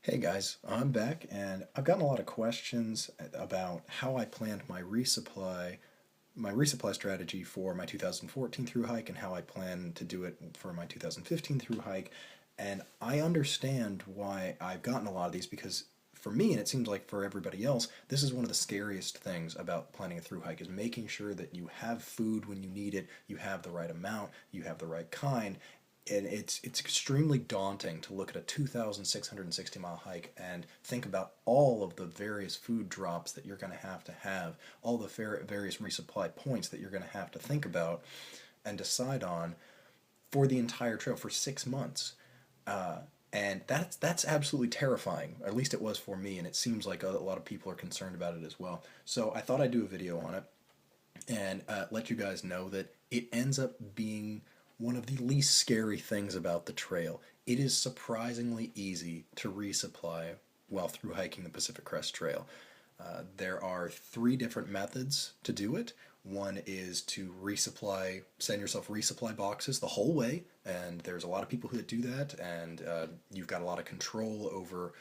Hey guys, I'm back and I've gotten a lot of questions about how I planned my resupply strategy for my 2014 through hike and how I plan to do it for my 2015 through hike. And I understand why I've gotten a lot of these because for me, and it seems like for everybody else, this is one of the scariest things about planning a through hike is making sure that you have food when you need it, you have the right amount, you have the right kind, and it's extremely daunting to look at a 2,660 mile hike and think about all of the various food drops that you're going to have, all the various resupply points that you're going to have to think about and decide on for the entire trail for 6 months. And that's absolutely terrifying. At least it was for me, and it seems like a lot of people are concerned about it as well. So I thought I'd do a video on it and let you guys know that it ends up being one of the least scary things about the trail. It is surprisingly easy to resupply while through hiking the Pacific Crest Trail. There are three different methods to do it. One is to resupply, send yourself resupply boxes the whole way, and there's a lot of people who do that, and you've got a lot of control over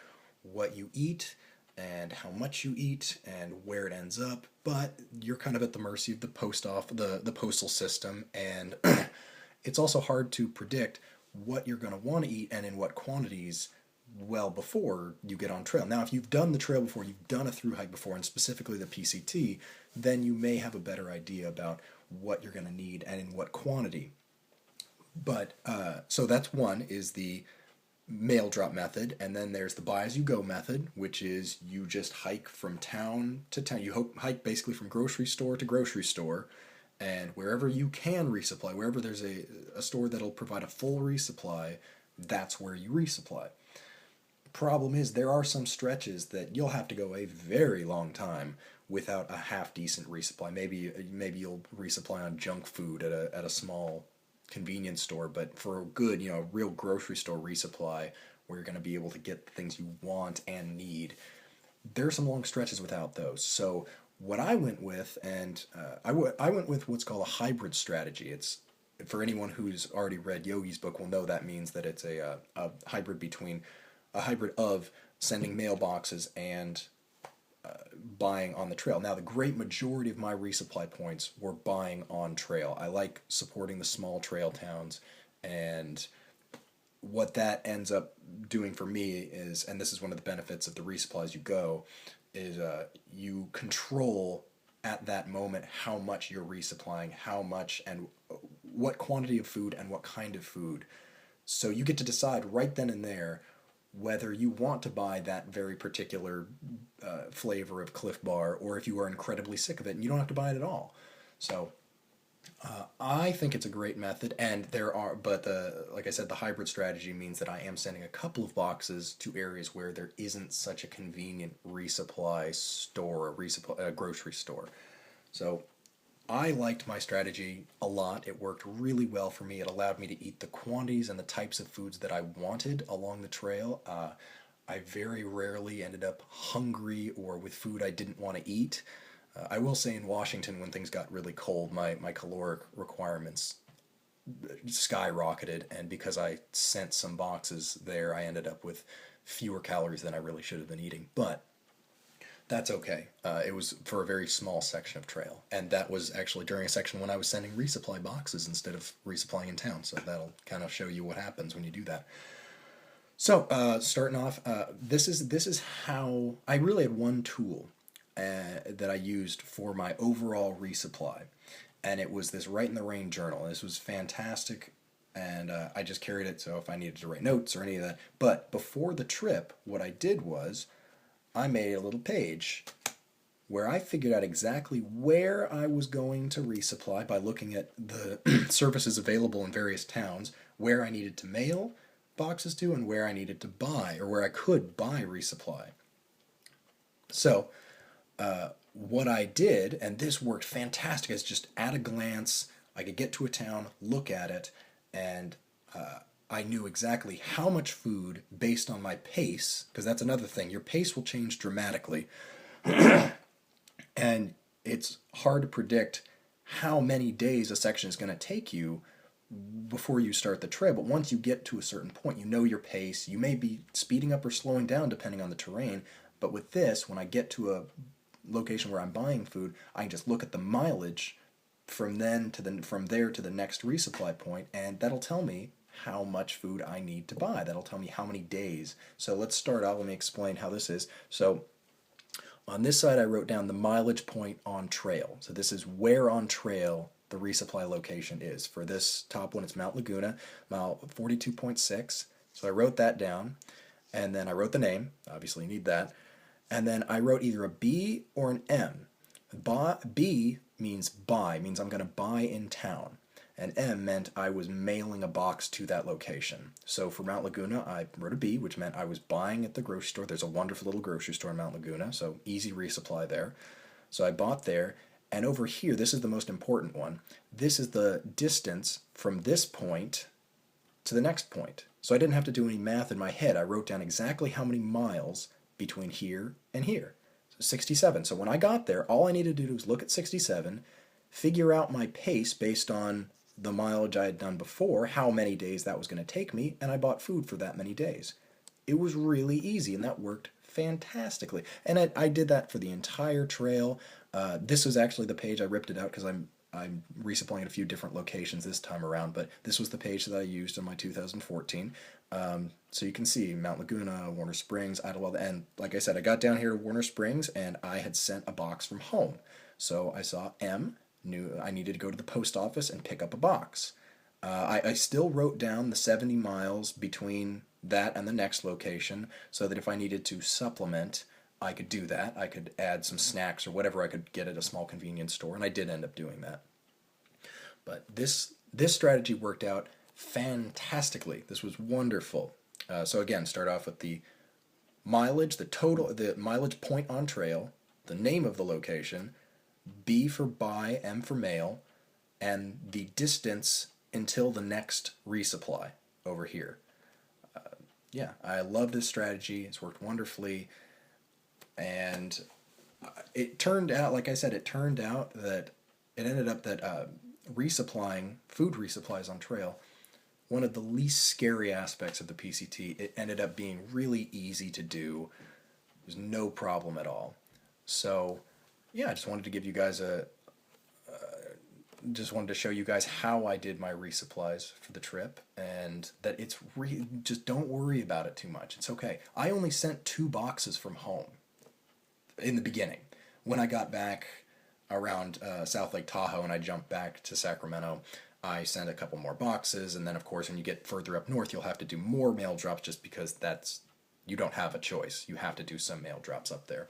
what you eat and how much you eat and where it ends up, but you're kind of at the mercy of the postal system, and it's also hard to predict what you're going to want to eat and in what quantities well before you get on trail. Now, if you've done the trail before, you've done a through hike before, and specifically the PCT, then you may have a better idea about what you're going to need and in what quantity. But so that's one is the mail drop method, and then there's the buy as you go method, which is you just hike from town to town. You hike basically from grocery store to grocery store, and wherever you can resupply, wherever there's a store that'll provide a full resupply, that's where you resupply. Problem is, there are some stretches that you'll have to go a very long time without a half decent resupply. Maybe you'll resupply on junk food at a small convenience store, but for a good, real grocery store resupply where you're going to be able to get the things you want and need, there are some long stretches without those. So what I went with, and I went with what's called a hybrid strategy. It's for anyone who's already read Yogi's book will know that means that it's a hybrid of sending mailboxes and buying on the trail. Now, the great majority of my resupply points were buying on trail. I like supporting the small trail towns, and what that ends up doing for me is, and this is one of the benefits of the resupply as you go, is you control at that moment how much you're resupplying, how much and what quantity of food and what kind of food. So you get to decide right then and there whether you want to buy that very particular flavor of Cliff Bar, or if you are incredibly sick of it and you don't have to buy it at all. So I think it's a great method, and like I said, the hybrid strategy means that I am sending a couple of boxes to areas where there isn't such a convenient resupply store, a grocery store. So I liked my strategy a lot. It worked really well for me. It allowed me to eat the quantities and the types of foods that I wanted along the trail. I very rarely ended up hungry or with food I didn't want to eat. I will say in Washington, when things got really cold, my caloric requirements skyrocketed, and because I sent some boxes there, I ended up with fewer calories than I really should have been eating. But that's okay. It was for a very small section of trail, and that was actually during a section when I was sending resupply boxes instead of resupplying in town, so that'll kind of show you what happens when you do that. So, starting off, this is how I really had one tool that I used for my overall resupply, and it was this Write in the Rain journal. This was fantastic, and I just carried it, so if I needed to write notes or any of that. But before the trip, what I did was I made a little page where I figured out exactly where I was going to resupply by looking at the services available in various towns, where I needed to mail boxes to, and where I needed to buy, or where I could buy resupply. So, what I did, and this worked fantastic, is just at a glance, I could get to a town, look at it, and I knew exactly how much food based on my pace, because that's another thing. Your pace will change dramatically, and it's hard to predict how many days a section is going to take you before you start the trail, but once you get to a certain point, you know your pace. You may be speeding up or slowing down depending on the terrain, but with this, when I get to a location where I'm buying food, I can just look at the mileage from there to the next resupply point, and that'll tell me how much food I need to buy. That'll tell me how many days. So let's start out. Let me explain how this is. So on this side, I wrote down the mileage point on trail. So this is where on trail the resupply location is. For this top one, it's Mount Laguna, mile 42.6. So I wrote that down, and then I wrote the name. Obviously, you need that. And then I wrote either a B or an M. B means buy, means I'm going to buy in town. And M meant I was mailing a box to that location. So for Mount Laguna, I wrote a B, which meant I was buying at the grocery store. There's a wonderful little grocery store in Mount Laguna, so easy resupply there. So I bought there, and over here, this is the most important one. This is the distance from this point to the next point. So I didn't have to do any math in my head. I wrote down exactly how many miles between here and here. So 67. So when I got there, all I needed to do was look at 67, figure out my pace based on the mileage I had done before, how many days that was going to take me, and I bought food for that many days. It was really easy, and that worked fantastically. And I did that for the entire trail. This was actually the page. I ripped it out because I'm resupplying at a few different locations this time around, but this was the page that I used in my 2014. So you can see Mount Laguna, Warner Springs, Idlewild, and like I said, I got down here to Warner Springs, and I had sent a box from home. So I saw M, knew I needed to go to the post office and pick up a box. I still wrote down the 70 miles between that and the next location so that if I needed to supplement, I could do that. I could add some snacks or whatever I could get at a small convenience store, and I did end up doing that. But this strategy worked out fantastically. This was wonderful. So again, start off with the mileage, the mileage point on trail, the name of the location, B for buy, M for mail, and the distance until the next resupply over here. Yeah, I love this strategy. It's worked wonderfully. And it turned out, like I said, it ended up that resupplying, food resupplies on trail, one of the least scary aspects of the PCT, it ended up being really easy to do. There's no problem at all. So, yeah, I just wanted to give you guys just wanted to show you guys how I did my resupplies for the trip, and that it's just don't worry about it too much. It's okay. I only sent 2 boxes from home in the beginning. When I got back around South Lake Tahoe and I jumped back to Sacramento, I sent a couple more boxes, and then of course when you get further up north you'll have to do more mail drops just because you don't have a choice. You have to do some mail drops up there.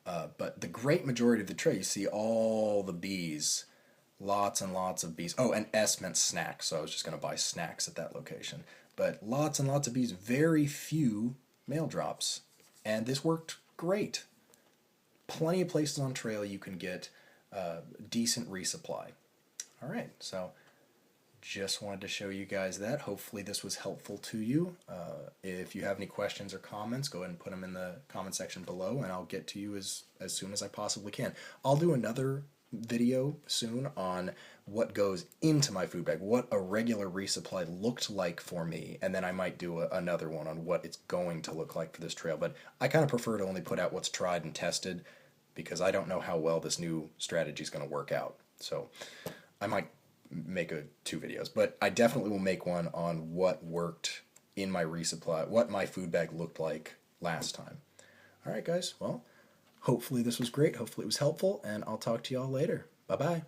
But the great majority of the trail, you see all the B's, lots and lots of B's. Oh, and S meant snacks, so I was just going to buy snacks at that location. But lots and lots of B's, very few mail drops, and this worked great. Plenty of places on trail you can get decent resupply. All right, so just wanted to show you guys that. Hopefully this was helpful to you. If you have any questions or comments, go ahead and put them in the comment section below, and I'll get to you as soon as I possibly can. I'll do another video soon on what goes into my food bag, what a regular resupply looked like for me, and then I might do another one on what it's going to look like for this trail. But I kind of prefer to only put out what's tried and tested because I don't know how well this new strategy is going to work out. So I might make 2 videos, but I definitely will make one on what worked in my resupply, what my food bag looked like last time. All right, guys. Well, hopefully this was great. Hopefully it was helpful, and I'll talk to y'all later. Bye-bye.